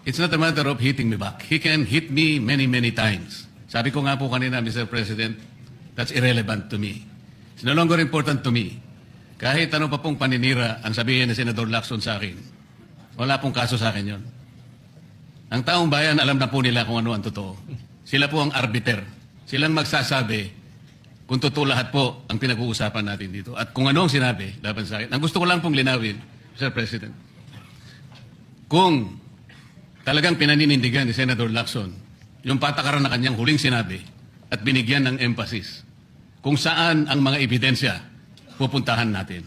it's not a matter of hitting me back. He can hit me many, many times. Sabi ko nga po kanina, Mr. President, that's irrelevant to me. It's no longer important to me. Kahit ano pa pong paninira ang sabihin ni Senador Lacson sa akin, wala pong kaso sa akin yon. Ang taong bayan, alam na po nila kung ano ang totoo. Sila po ang arbiter. Silang magsasabi kung totoo lahat po ang pinag-uusapan natin dito. At kung ano ang sinabi laban sa akin. Ang gusto ko lang pong linawin, Mr. President, kung talagang pinaninindigan ni Senator Lacson yung patakaran na kanyang huling sinabi at binigyan ng emphasis kung saan ang mga ebidensya pupuntahan natin.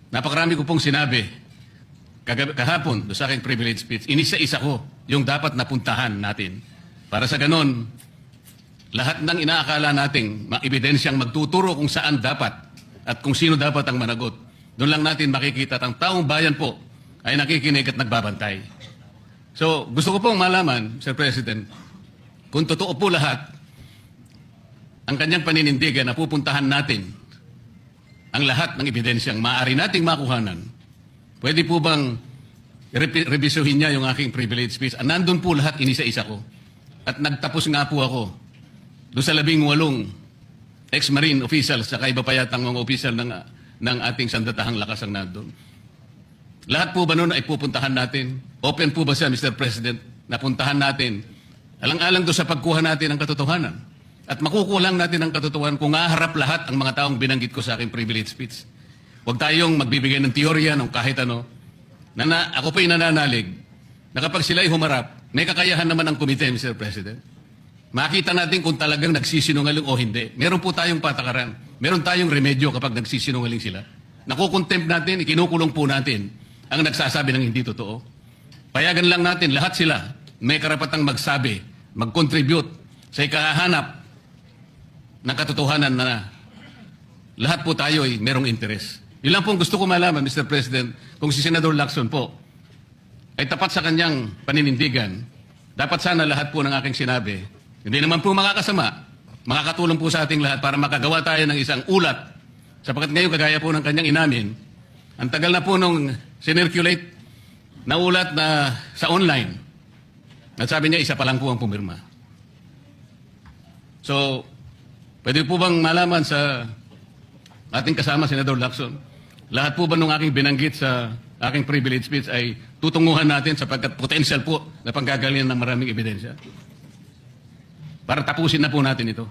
Napakarami ko pong sinabi kahapon sa aking privilege speech, inisa-isa ko yung dapat napuntahan natin. Para sa ganon, lahat ng inaakala nating mga ebidensyang magtuturo kung saan dapat at kung sino dapat ang managot, doon lang natin makikita at ang taong bayan po ay nakikinig at nagbabantay. So, gusto ko pong malaman, Sir President, kung totoo po lahat, ang kanyang paninindigan na pupuntahan natin ang lahat ng ebidensyang maaari nating makuhanan, pwede po bang revisyuhin niya yung aking privilege speech? Nandun po lahat, inisa-isa ko. At nagtapos nga po ako doon sa 18 ex-marine officials sa iba pa yatang mga official ng ating sandatahang lakas ang nandun. Lahat po ba noon ay pupuntahan natin? Open po ba siya, Mr. President, na puntahan natin? Alang-alang doon sa pagkuha natin ng katotohanan. At makukulang natin ang katotohanan kung haharap lahat ang mga taong binanggit ko sa aking privilege speech. Huwag tayong magbibigay ng teorya ng kahit ano. Ako po'y nananalig na kapag sila'y humarap, may kakayahan naman ang komite, Mr. President. Makita natin kung talagang nagsisinungaling o hindi. Meron po tayong patakaran. Meron tayong remedyo kapag nagsisinungaling sila. Nakukontempt natin, ikinukulong po natin ang nagsasabi ng hindi totoo. Payagan lang natin, lahat sila may karapatang magsabi, mag-contribute sa ikahahanap ng katotohanan na lahat po tayo ay merong interes. Yun lang pong gusto ko malaman, Mr. President, kung si Senador Lacson po ay tapat sa kanyang paninindigan, dapat sana lahat po ng aking sinabi, hindi naman po makakasama, makakatulong po sa ating lahat para makagawa tayo ng isang ulat. Sapagkat ngayon, kagaya po ng kanyang inamin, ang tagal na po nung sinirculate na ulat na sa online. At sabi niya, isa pa lang po ang pumirma. So, pwede po bang malaman sa ating kasama, Senador Lacson, lahat po ba nung aking binanggit sa aking privilege speech ay tutunguhan natin sapagkat potential po na panggagalingan ng maraming ebidensya? Para tapusin na po natin ito.